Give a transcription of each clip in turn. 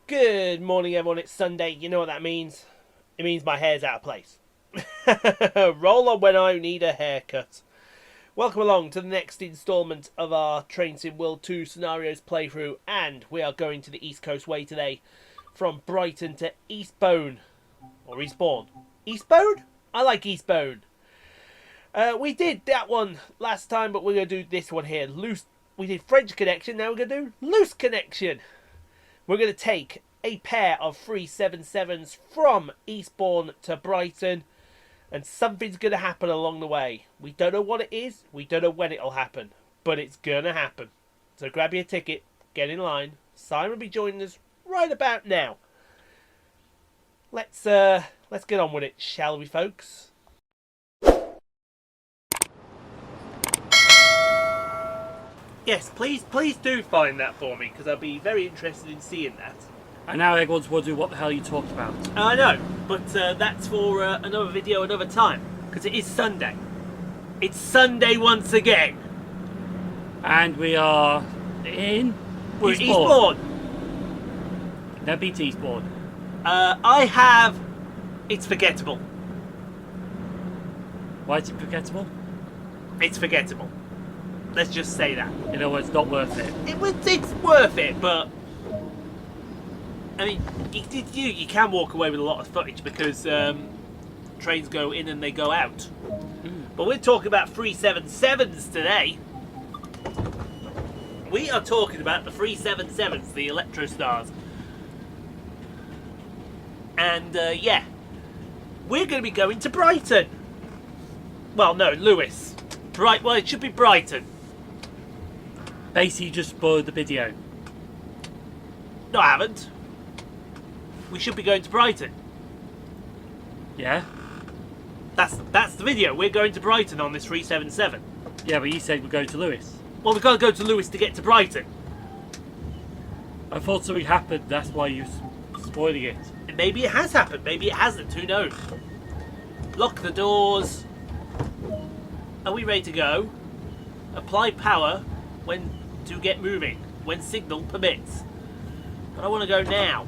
Good morning, everyone. It's Sunday. You know what that means? It means my hair's out of place. Roll on when I need a haircut. Welcome along to the next instalment of our Train Sim World 2 Scenarios playthrough, and we are going to the East Coastway today, from Brighton to Eastbourne. Or Eastbourne. Eastbourne? I like Eastbourne. We did that one last time, but we're going to do this one here. We did French Connection, now we're going to do Loose Connection. We're going to take a pair of 377s from Eastbourne to Brighton, and something's going to happen along the way. We don't know what it is, we don't know when it'll happen, but it's going to happen. So grab your ticket, get in line. Simon will be joining us right about now. Let's get on with it, shall we, folks? Yes, please do find that for me, because I'll be very interested in seeing that. And now everyone's wondering what the hell you talked about. I know, but that's for another video another time, because it is Sunday. It's Sunday once again. And we are in We're Eastbourne. Eastbourne. Now beat Eastbourne. It's forgettable. Why is it forgettable? It's forgettable. Let's just say that. You know, it's not worth it. It's worth it, but I mean, you can walk away with a lot of footage because trains go in and they go out. But we're talking about 377s today. We are talking about the 377s, the Electrostars. And yeah, we're going to be going to Brighton. Well, no, Lewis. Well, it should be Brighton. Basically, you just spoiled the video. No, I haven't. We should be going to Brighton. Yeah? That's the video. We're going to Brighton on this 377. Yeah, but you said we're going to Lewis. Well, we've got to go to Lewis to get to Brighton. I thought something happened, that's why you're spoiling it. Maybe it has happened, maybe it hasn't, who knows? Lock the doors. Are we ready to go? Apply power when to get moving, when signal permits. But I want to go now.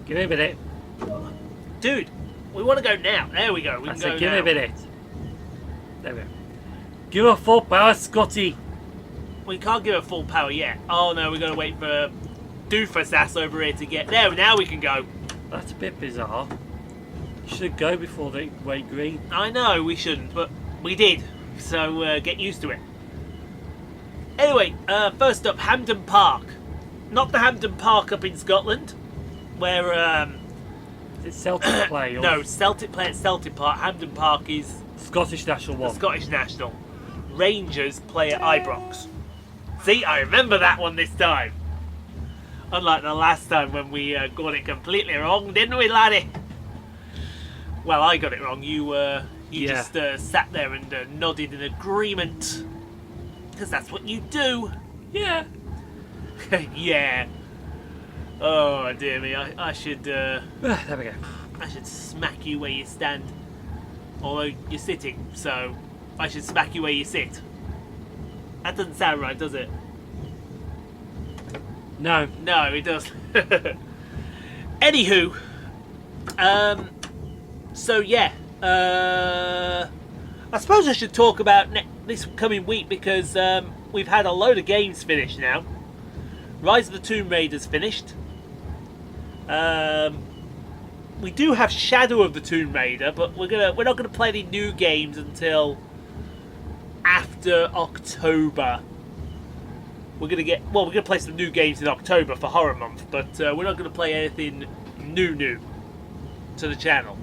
Give me a minute. Dude, we want to go now. There we go, we can go Give now. me a minute. There we go. Give her full power, Scotty. We can't give it full power yet. Oh no, we're going to wait for Doofus ass over here to get there. Now we can go. That's a bit bizarre. You should go before they went green. I know we shouldn't, but we did. So get used to it. Anyway, first up, Hampden Park. Not the Hampden Park up in Scotland, where Is it Celtic play? Or no, Celtic play at Celtic Park. Hampden Park is Scottish national the one. Scottish national. Rangers play at Ibrox. See, I remember that one this time. Unlike the last time when we got it completely wrong, didn't we, laddie? Well, I got it wrong. You Yeah. just sat there and nodded in agreement. Because that's what you do. Yeah. Yeah. Oh, dear me. I should There we go. I should smack you where you stand. Although you're sitting, so I should smack you where you sit. That doesn't sound right, does it? No. No, it does. Anywho, so yeah, I suppose I should talk about this coming week because we've had a load of games finished now. Rise of the Tomb Raider's finished. We do have Shadow of the Tomb Raider, but we're not gonna play any new games until after October. We're gonna play some new games in October for Horror Month, but we're not gonna play anything new to the channel.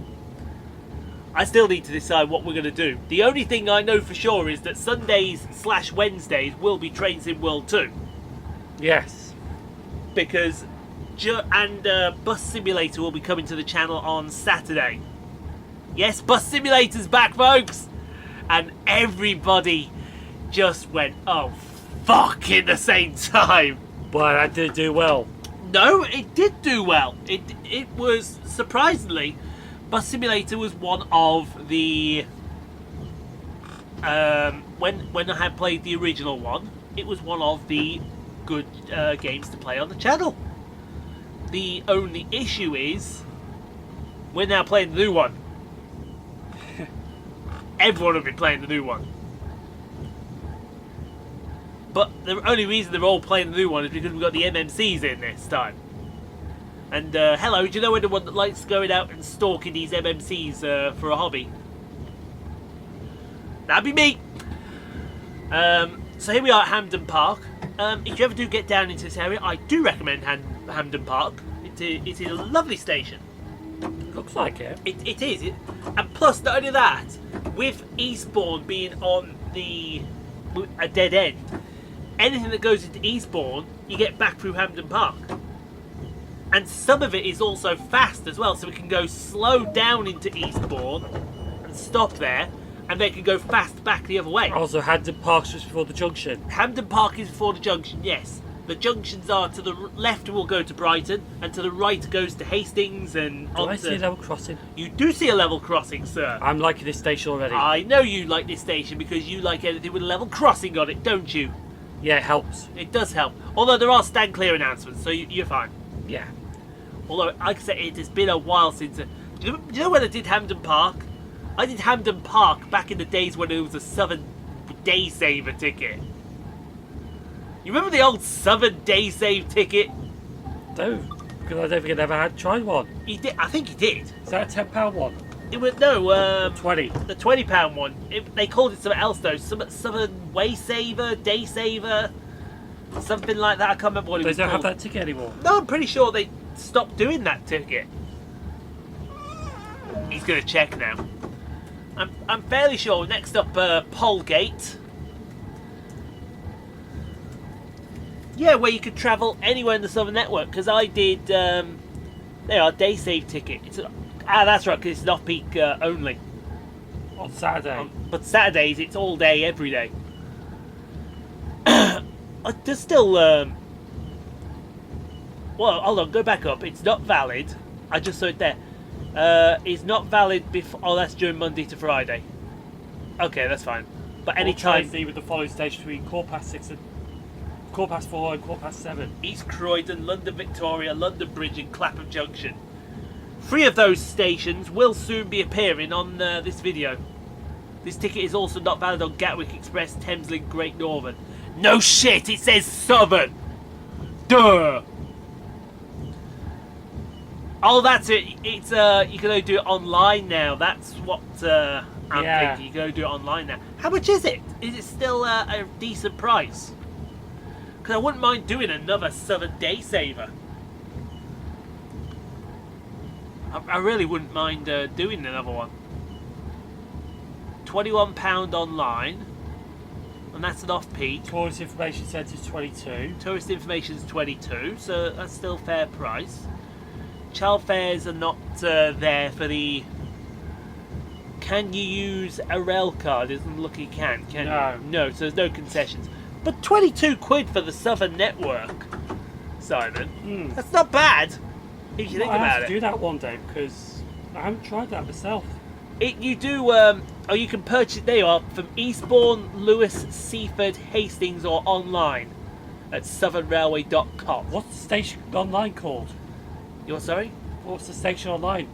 I still need to decide what we're gonna do. The only thing I know for sure is that Sundays/Wednesdays will be Train Sim World 2. Yes. Because Bus Simulator will be coming to the channel on Saturday. Yes, Bus Simulator's back, folks! And everybody just went, oh fuck, in the same time. But I did do well. No, it did do well. It was, surprisingly, Bus Simulator was one of the when I had played the original one, it was one of the good games to play on the channel. The only issue is we're now playing the new one. Everyone will be playing the new one. But the only reason they're all playing the new one is because we've got the MMCs in this time. And hello, do you know anyone that likes going out and stalking these MMCs for a hobby? That'd be me. So here we are at Hampden Park. If you ever do get down into this area, I do recommend Hampden Park. It is a lovely station. Looks like it. It is. And plus, not only that, with Eastbourne being on a dead end, anything that goes into Eastbourne, you get back through Hampden Park. And some of it is also fast as well, so we can go slow down into Eastbourne and stop there, and they can go fast back the other way. Also, Hampden Park's just before the junction. Hampden Park is before the junction, yes. The junctions are to the left will go to Brighton, and to the right goes to Hastings and Do I see a level crossing? You do see a level crossing, sir. I'm liking this station already. I know you like this station because you like anything with a level crossing on it, don't you? Yeah, it helps. It does help. Although there are stand clear announcements, so you're fine. Yeah. Although, like I said, it has been a while since... Do you know when I did Hampden Park? I did Hampden Park back in the days when it was a Southern Day Saver ticket. You remember the old Southern Day Save ticket? Don't. Because I don't think I ever had tried one. He did. I think he did. Is that a £10 one? It was no 20. The £20 one. They called it something else though. Southern Way Saver, Day Saver, something like that. I can't remember what it was They don't called. have that ticket anymore. No, I'm pretty sure they stopped doing that ticket. He's gonna check now. I'm fairly sure. Next up, Polegate. Yeah, where you could travel anywhere in the Southern Network. Because I did. There are day save ticket. That's right. Because it's an off-peak only. On Saturday. But Saturdays, it's all day, every day. There's still. Well, hold on. Go back up. It's not valid. I just saw it there. It's not valid before. Oh, that's during Monday to Friday. Okay, that's fine. But any time. Tuesday with the following station between 4:6 and 4:4 and 7:15. East Croydon, London Victoria, London Bridge, and Clapham Junction. 3 of those stations will soon be appearing on this video. This ticket is also not valid on Gatwick Express, Thameslink, Great Northern. No shit, it says Southern. Duh. Oh, that's it. It's you can only do it online now. That's what I'm thinking. You can only do it online now. How much is it? Is it still a decent price? Because I wouldn't mind doing another Southern Day Saver. I really wouldn't mind doing another one. £21 online, and that's an off-peak. Tourist Information Centre is 22. Tourist Information is 22, so that's still fair price. Child fares are not there for the... Can you use a rail card? It doesn't look like you can you? No, so there's no concessions. But 22 quid for the Southern Network, Simon. That's not bad, if you think about it. I have to do that one day, because I haven't tried that myself. You do, you can purchase, there you are, from Eastbourne, Lewis, Seaford, Hastings, or online at southernrailway.com. What's the station online called? You what, sorry? What's the station online?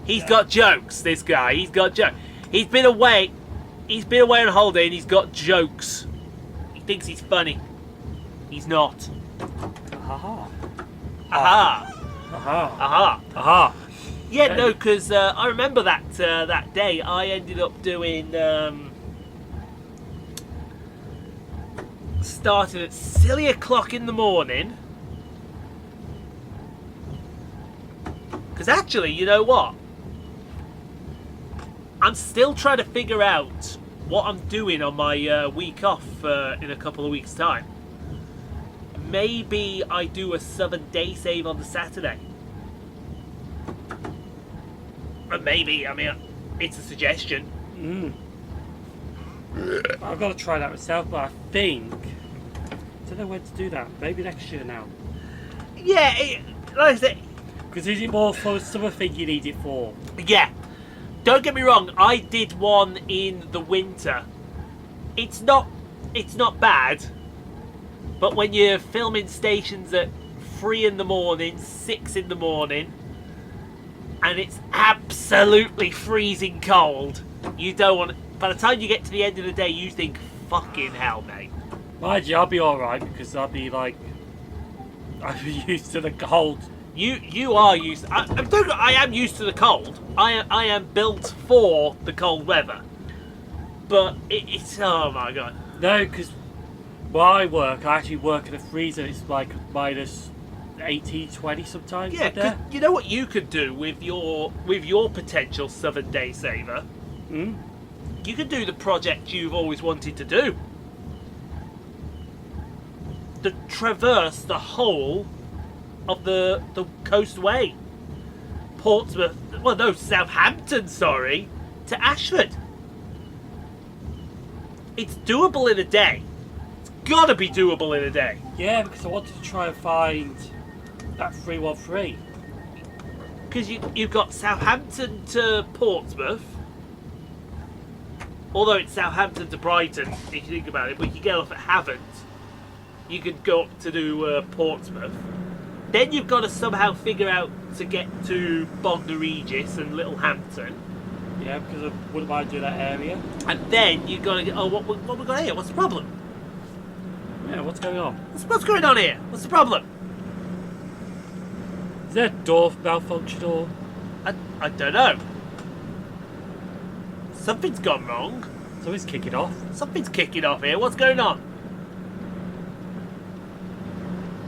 He's got jokes, this guy. He's got jokes. He's been away on holiday and he's got jokes. He thinks he's funny. He's not. Aha. Aha. Aha. Aha. Aha. Yeah, no, because I remember that day I ended up doing... started at silly o'clock in the morning. Because actually, you know what? I'm still trying to figure out what I'm doing on my week off in a couple of weeks' time. Maybe I do a Southern Day Save on the Saturday. Or maybe, I mean, it's a suggestion. I've got to try that myself, but I think... I don't know when to do that. Maybe next year now. Yeah, like I said... Because is it more for the summer thing you need it for? Yeah. Don't get me wrong, I did one in the winter. It's not bad. But when you're filming stations at 3 in the morning, 6 in the morning, and it's absolutely freezing cold, you don't want. By the time you get to the end of the day, you think, "Fucking hell, mate." Mind you, I'll be alright because I'll be like, I'm used to the cold. You are used. I am used to the cold. I am built for the cold weather. But it's oh my god. No, because where I actually work in a freezer. It's like minus 18, 20 sometimes. Yeah, 'cause you know what you could do with your potential southern day saver? Hmm? You could do the project you've always wanted to do. To traverse the whole of the Coastway. Portsmouth, well no, Southampton, sorry, to Ashford. It's doable in a day. It's gotta be doable in a day. Yeah, because I wanted to try and find that 313. Because you've got Southampton to Portsmouth. Although it's Southampton to Brighton, if you think about it, but you can get off at Havant. You could go up to do Portsmouth. Then you've got to somehow figure out to get to Bognor Regis and Littlehampton. Yeah, because I wouldn't mind doing that area. And then you've got to get, what we got here? What's the problem? Yeah, what's going on? What's going on here? What's the problem? Is there a door malfunction or? I don't know. Something's gone wrong. Something's kicking off. Something's kicking off here. What's going on?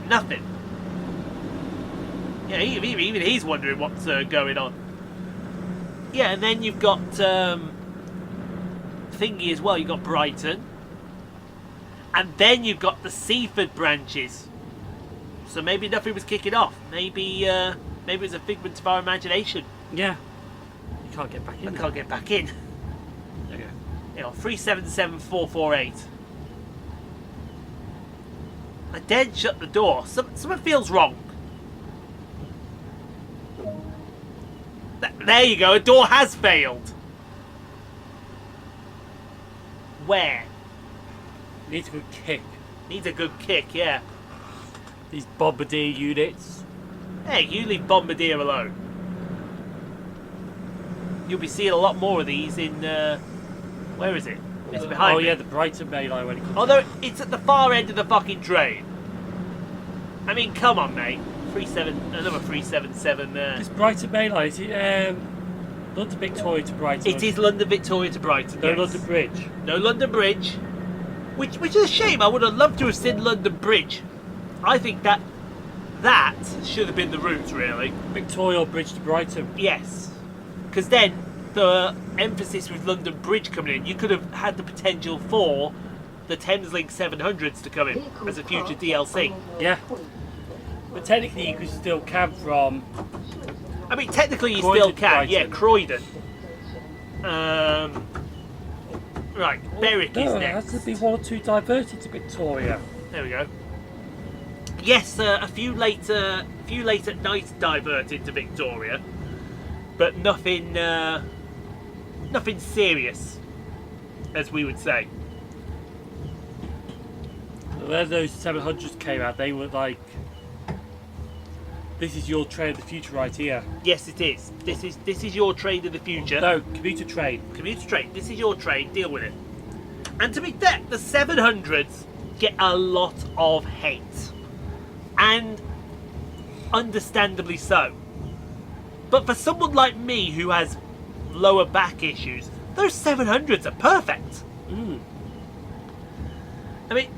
Nothing. Yeah, even he's wondering what's going on. Yeah, and then you've got thingy as well. You've got Brighton, and then you've got the Seaford branches. So maybe nothing was kicking off. Maybe it was a figment of our imagination. Yeah. You can't get back in. I can't get back in. There you go. You know, 377448. I dared shut the door. Something feels wrong. There you go. A door has failed. Where? Needs a good kick. Needs a good kick, yeah. These bombardier units. Hey, you leave Bombardier alone. You'll be seeing a lot more of these in... where is it? It's behind me. Yeah, the Brighton main line when it comes. Although it's at the far end of the fucking train. I mean, come on, mate. Another 377 there. This Brighton main line, is it London Victoria to Brighton? It is London Victoria to Brighton. No yes. London Bridge. No London Bridge. Which is a shame. I would have loved to have seen London Bridge. I think that should have been the route, really. Victoria Bridge to Brighton. Yes. Because then the emphasis with London Bridge coming in, you could have had the potential for the Thameslink 700s to come in as a future DLC. Yeah. But technically you could still camp from... I mean, technically you Croydon still can. Brighton. Yeah, Croydon. Right, Berwick is No, it next. has to be one or two diverted to Victoria. There we go. Yes, a few late at night diverted to Victoria, but nothing serious, as we would say. When those 700s came out, they were like, this is your train of the future right here. Yes, it is. This is your train of the future. No, commuter train. Commuter train. This is your train. Deal with it. And to be fair, the 700s get a lot of hate, and understandably so. But for someone like me who has lower back issues, those 700s are perfect. I mean,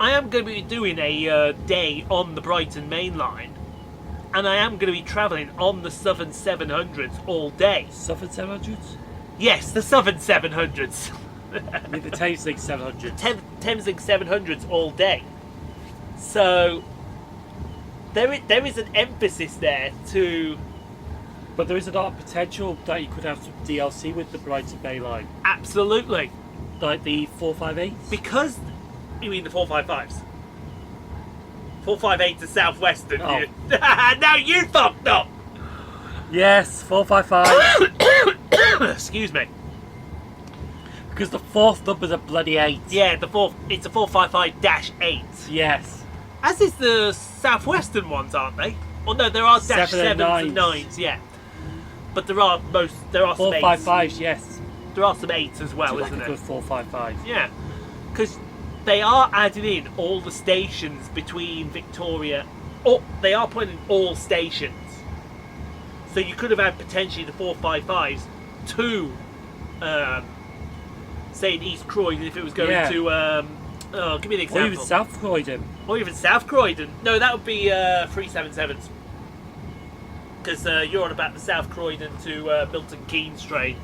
I am going to be doing a day on the Brighton main line, and I am going to be travelling on the Southern 700s all day. Southern 700s? Yes, the Southern 700s. I mean the Thameslink 700. Thameslink 700s all day. So there is an emphasis there to... But there is a lot of potential that you could have some DLC with the Brighton Bay line. Absolutely. Like the 458s? Because... You mean the 455s? 458 to Southwestern. Oh. You. Now you fucked up! Yes, 455. Excuse me. Because the fourth number's a bloody 8. Yeah, it's a 455-8. Yes. As is the southwestern ones, aren't they? Oh no, there are dash 7s and 9s, yeah. But there are some 455s, yes. There are some 8s as well, Like isn't a there? good 455. Yeah, because they are adding in all the stations between Victoria. Oh, they are putting in all stations. So you could have had potentially the 455s to, say, in East Croydon if it was going to. Give me an example. Or even South Croydon. Or even South Croydon. No, that would be 377s. Because you're on about the South Croydon to Milton Keynes train.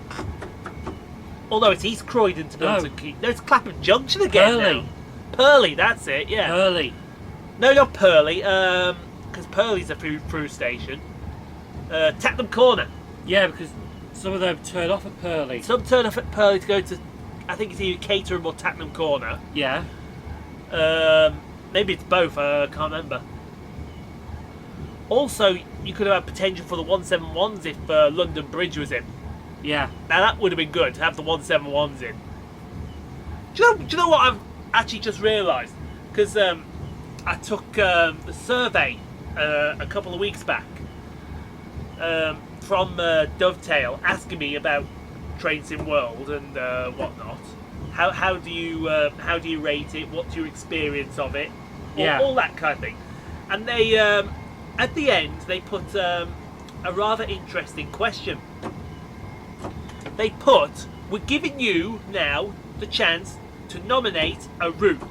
Although it's East Croydon to Milton Keynes. No, it's Clapham Junction again Purley. now. Purley, that's it, yeah. Purley. No, not Purley, because Purley's a through station. Tatnam Corner. Yeah, because some of them turn off at Purley. Some turn off at Purley to go to, I think it's either Caterham or Tatnam Corner. Yeah. Maybe it's both, I can't remember. Also, you could have had potential for the 171s if London Bridge was in. Yeah. Now that would have been good to have the 171s in. Do you know what I've actually just realised? Because I took a survey a couple of weeks back from Dovetail asking me about Trainsim World and whatnot. How do you rate it? What's your experience of it? All that kind of thing. And they at the end they put a rather interesting question. They put, we're giving you now the chance to nominate a route.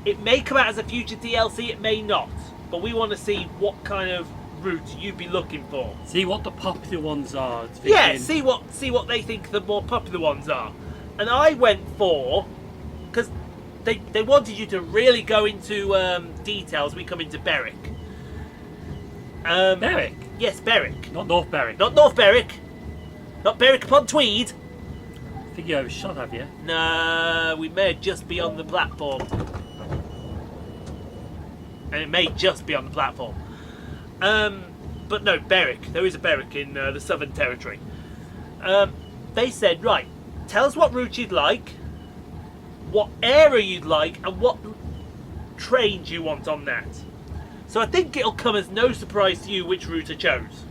It may come out as a future DLC, it may not, but we want to see what kind of route you'd be looking for. See what the popular ones are. Yeah, see what they think the more popular ones are. And I went for, because they wanted you to really go into details. We come into Berwick. Berwick? Yes, Berwick. Not North Berwick. Not North Berwick. Not Berwick upon Tweed. I think you overshot, have you? No, we may just be on the platform. And it may just be on the platform. But no, Berwick. There is a Berwick in the Southern Territory. They said, right, tell us what route you'd like, what area you'd like, and what trains you want on that. So I think it'll come as no surprise to you which route I chose.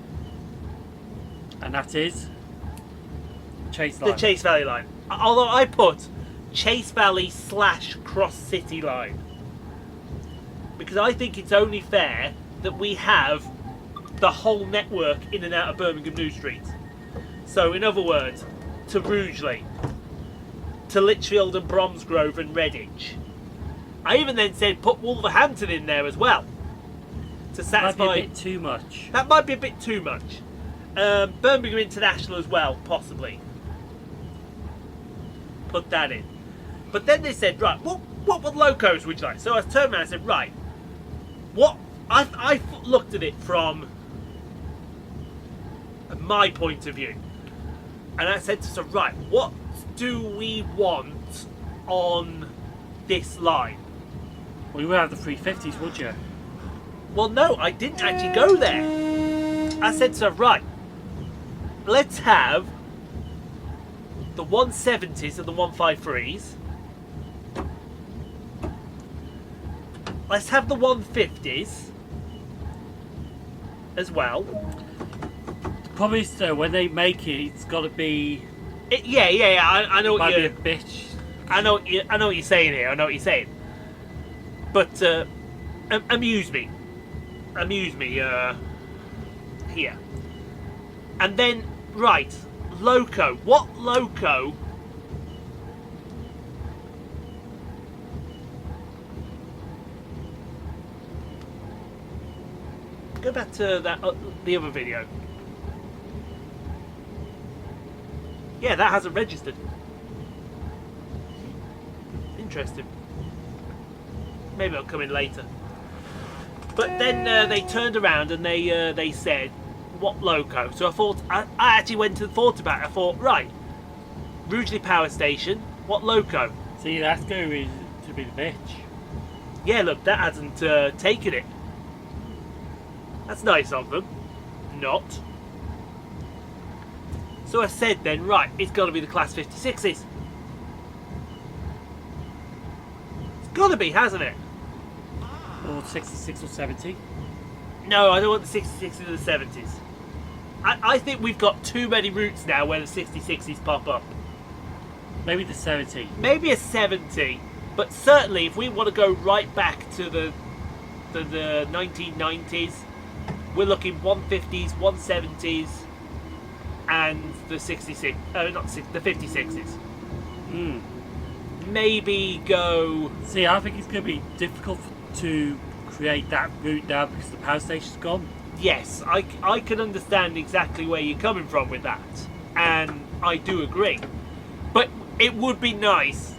And that is Chase Line. The Chase Valley line. Although I put Chase Valley / Cross City line. Because I think it's only fair that we have the whole network in and out of Birmingham New Street. So in other words, to Rugeley, to Lichfield and Bromsgrove and Redditch. I even then said put Wolverhampton in there as well. To satisfy... Might be a bit too much. That might be a bit too much. Birmingham International as well, possibly. Put that in. But then they said, right, what locos would you like? So I turned around and said, right, what... I looked at it from my point of view. And I said to myself, right, what do we want on this line? Well, you would have the 350s, would you? Well, no, I didn't actually go there. I said to myself, right, let's have the 170s and the 153s. Let's have the 150s as well. Probably so. When they make it, it's got to be. Yeah. I know what Might be you're. a bitch. I know what you're saying here. I know what you're saying. But amuse me here. And then right, loco. What loco? Go back to that the other video. Yeah, that hasn't registered. Interesting. Maybe it'll come in later. But then they turned around and they said, what loco? So I thought, I actually went to thought about it. I thought, right, Rugeley Power Station, what loco? See, that's going to be the bitch. Yeah, look, that hasn't taken it. That's nice of them. Not. So I said then, right, it's got to be the Class 56s. It's got to be, hasn't it? want 66 or 70? No, I don't want the 66s or the 70s. I think we've got too many routes now where the 66s pop up. Maybe the 70. Maybe a 70, but certainly if we want to go right back to the 1990s, we're looking 150s, 170s, and the 66. The 56s. Maybe go. See, I think it's going to be difficult to create that route now because the power station's gone. Yes, I can understand exactly where you're coming from with that, and I do agree. But it would be nice.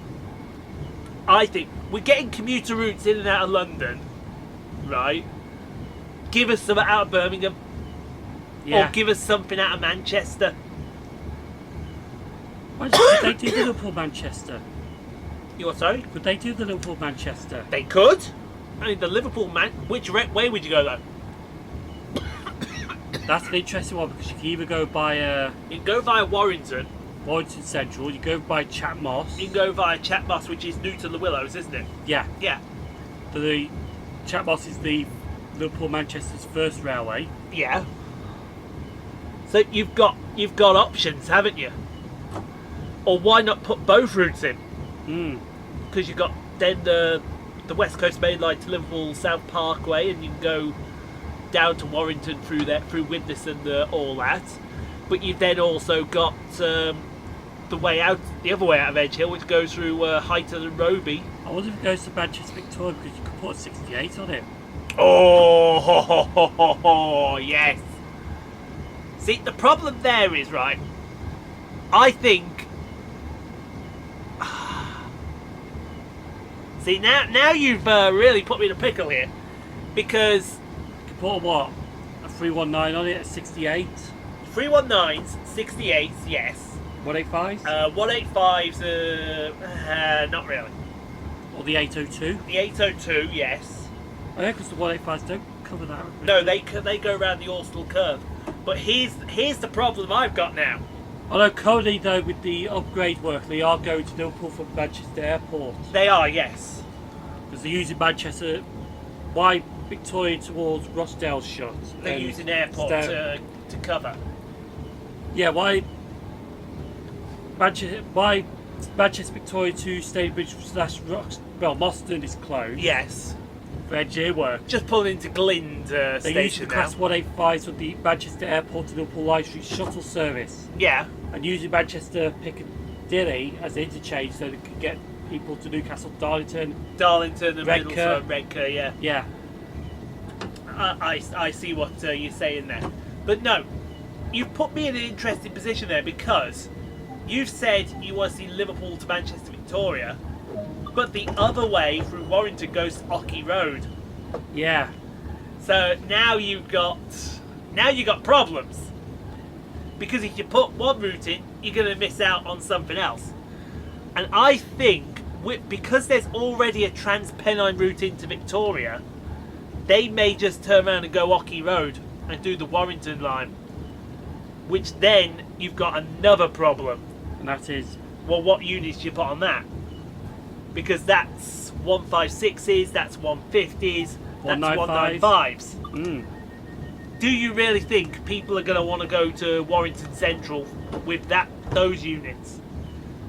I think we're getting commuter routes in and out of London, right? Give us some out of Birmingham, or give us something out of Manchester. Why could they do the Liverpool-Manchester? You what, sorry? Could they do the Liverpool-Manchester? They could. I mean, the Liverpool which way would you go though? That's an interesting one because you can either go by you can go via Warrington Central, you go by Chat Moss. You can go via Chat Moss, which is new to the Willows, isn't it? Yeah. Yeah. So the Chat Moss is the Liverpool-Manchester's first railway. Yeah. So you've got options, haven't you? Or why not put both routes in? Because you've got then the West Coast Main Line to Liverpool South Parkway, and you can go down to Warrington through Widnes and all that. But you've then also got the other way out of Edge Hill, which goes through Highton and Roby. I wonder if it goes to Manchester Victoria because you could put a 68 on it. Oh, yes. See, the problem there is, right, I think... See, now you've really put me in a pickle here, because... You could put a 319 on it at 68? 319s, 68s, yes. 185s? 185s, not really. Or the 802? The 802, yes. Oh yeah, because the 185s don't cover that. No, they go around the Austell curve. But here's the problem I've got now. Although currently though, with the upgrade work, they are going to Liverpool from Manchester Airport. They are, yes. Because they're using Manchester, why Victoria towards Rochdale shut? They're using airport to cover. Yeah, why Manchester Victoria to Stadbridge / Moston is closed. Yes. For engineer work. Just pulling into Glynde They station use the Class 185s with the Manchester Airport to Liverpool Line Street shuttle service. Yeah. And using Manchester Piccadilly as interchange so they can get people to Newcastle, Darlington and Middlesbrough, Redcar, yeah. Yeah. I see what you're saying there. But no, you've put me in an interesting position there because you've said you want to see Liverpool to Manchester Victoria, but the other way through Warrington goes to Ockey Road. Yeah. So now you've got problems. Because if you put one route in, you're going to miss out on something else. And I think, because there's already a Trans-Pennine route into Victoria, they may just turn around and go Ockey Road and do the Warrington line. Which then, you've got another problem. And that is? Well, what units do you put on that? Because that's 156s, that's 150s, that's 195s. Do you really think people are going to want to go to Warrington Central with those units?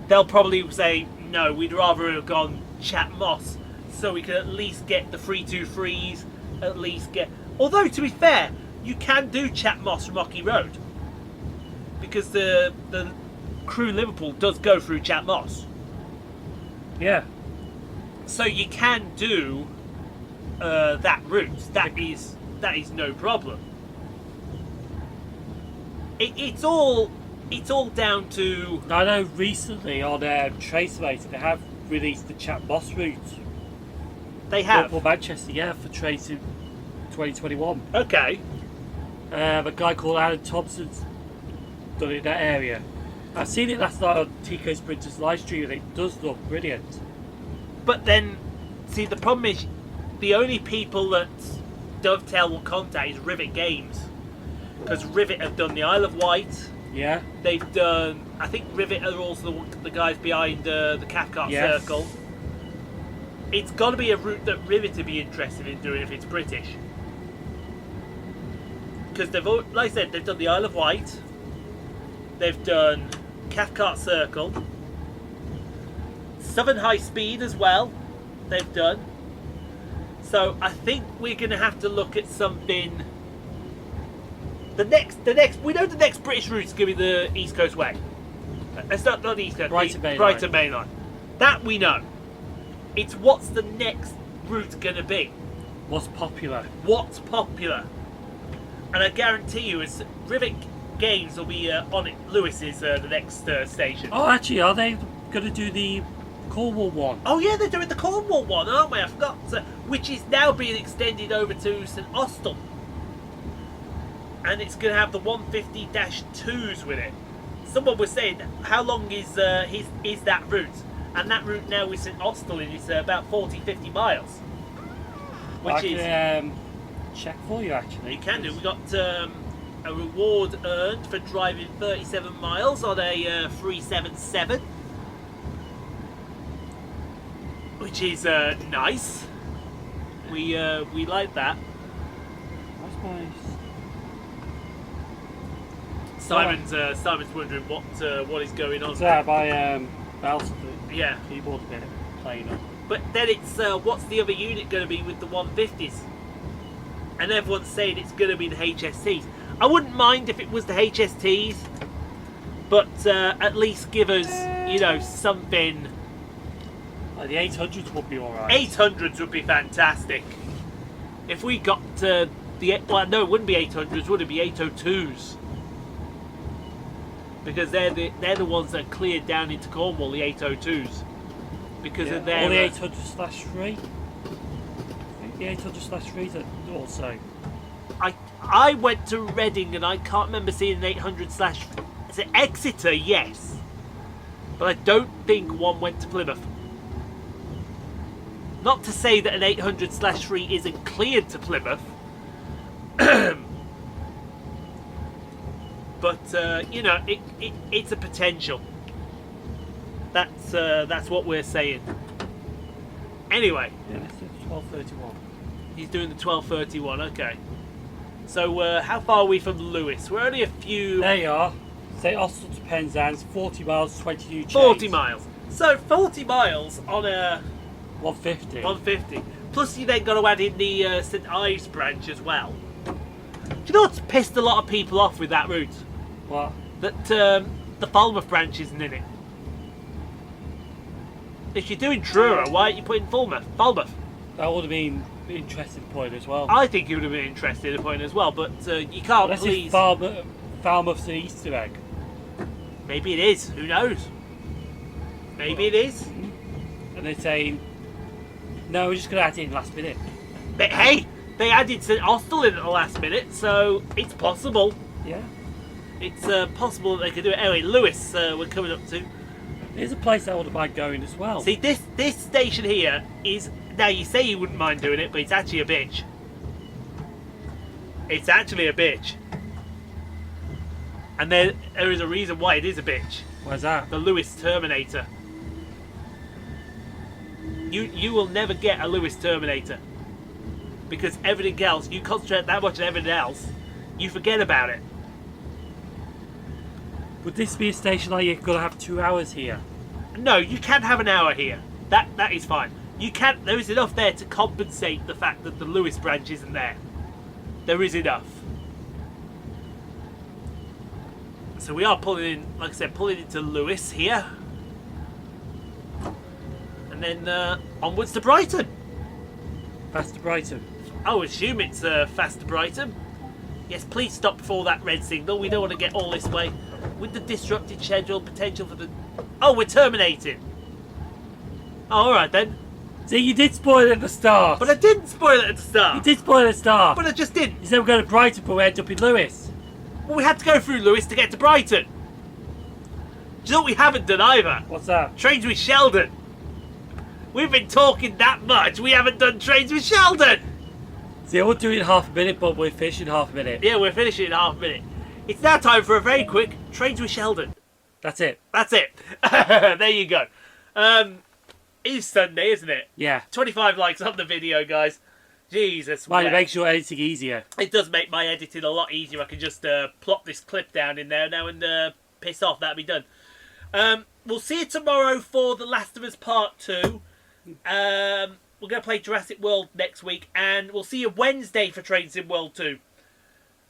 They'll probably say, no, we'd rather have gone Chat Moss so we can at least get the 323s, at least get... Although, to be fair, you can do Chat Moss from Ockey Road. Because the Crewe Liverpool does go through Chat Moss. Yeah. So you can do that route. That is no problem. It's all down to... I know recently on Tracemator they have released the Chat Moss route. They have? Liverpool Manchester, yeah, for Trace in 2021. Okay. A guy called Alan Thompson's done it in that area. I've seen it last night on Tico Sprinters live stream and it does look brilliant. But then, see, the problem is the only people that Dovetail will contact is Rivet Games. Because Rivet have done the Isle of Wight. Yeah. They've done... I think Rivet are also the guys behind the Cathcart Circle. it's got to be a route that Rivet would be interested in doing if it's British. Because like I said, they've done the Isle of Wight, they've done Cathcart Circle, Southern High Speed as well. They've done. So I think we're going to have to look at something. The next. We know the next British route is going to be the East Coast Way. It's not the East Coast. Brighton Main Line. That we know. It's what's the next route going to be? What's popular? What's popular? And I guarantee you, is Rivet Games will be on it. Lewis's the next station. Oh, actually, are they going to do the Cornwall one? Oh yeah, they're doing the Cornwall one, aren't we? I forgot. Which is now being extended over to St Austell, and it's going to have the 150-2s with it. Someone was saying, how long is that route? And that route now with St Austell is about 40-50 miles. Which I can check for you actually. You can do. We got a reward earned for driving 37 miles on a 377. Which is nice. We like that. That's nice. Simon's wondering what is going on. It's that by Bells, yeah, keyboard bit playing up. But then it's what's the other unit going to be with the 150s? And everyone's saying it's going to be the HSTs. I wouldn't mind if it was the HSTs, but at least give us something. Like the 800s would be alright. 800s would be fantastic. If we got it wouldn't be 800s, would it be 802s? Because they're the ones that cleared down into Cornwall, the 802s. Because of their... Or the 800/3. The 800/3s are also... I went to Reading and I can't remember seeing an 800/... Is it Exeter? Yes. But I don't think one went to Plymouth. Not to say that an 800/3 isn't cleared to Plymouth. But it's a potential. That's what we're saying. Anyway. Yeah, that's the 1231. He's doing the 1231. Okay. So how far are we from Lewis? We're only a few. There you are. Say Austell to Penzance, 40 miles, 22 chains. 40 miles. So 40 miles on a 150. 150. Plus you then got to add in the St Ives branch as well. Do you know what's pissed a lot of people off with that route? What? That the Falmouth branch isn't in it. If you're doing Truro, why aren't you putting Falmouth? That would have been an interesting point as well. I think it would have been interesting a point as well, but you can't Unless please. Falmouth's an Easter egg. Maybe it is. Who knows? Maybe it is. And they're saying, no, we're just going to add it in last minute. But hey, they added St Austell in at the last minute, so it's possible. Yeah. It's possible that they could do it. Anyway, Lewis, we're coming up to. There's a place I wouldn't mind going as well. See, this station here is... Now, you say you wouldn't mind doing it, but it's actually a bitch. It's actually a bitch. And there is a reason why it is a bitch. Where's that? The Lewis Terminator. You will never get a Lewis Terminator. Because everything else, you concentrate that much on everything else, you forget about it. Would this be a station like you're going to have 2 hours here? No, you can have an hour here. That is fine. You can. There is enough there to compensate the fact that the Lewis branch isn't there. There is enough. So we are pulling in, like I said, pulling into Lewis here. And then onwards to Brighton. Fast to Brighton. I would assume it's fast to Brighton. Yes, please stop before that red signal. We don't want to get all this way. With the disrupted schedule, potential for the... Oh, we're terminating. Oh, alright then. See, you did spoil it at the start. But I didn't spoil it at the start. You did spoil it at the start. But I just didn't. You said we're going to Brighton, but we ended up in Lewis. Well, we had to go through Lewis to get to Brighton. Do you know what we haven't done either? What's that? Trains with Sheldon. We've been talking that much, we haven't done Trains with Sheldon. See, I would do it in half a minute, but we're finishing in half a minute. Yeah, we're finishing in half a minute. It's now time for a very quick Trains with Sheldon. That's it. That's it. There you go. It is Sunday, isn't it? Yeah. 25 likes on the video, guys. Jesus. Well, it makes your editing easier. It does make my editing a lot easier. I can just plop this clip down in there now and piss off. That'll be done. We'll see you tomorrow for The Last of Us Part 2. We're going to play Jurassic World next week. And we'll see you Wednesday for Train Sim World 2.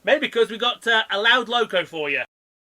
Maybe because we got a Loud Loco for you.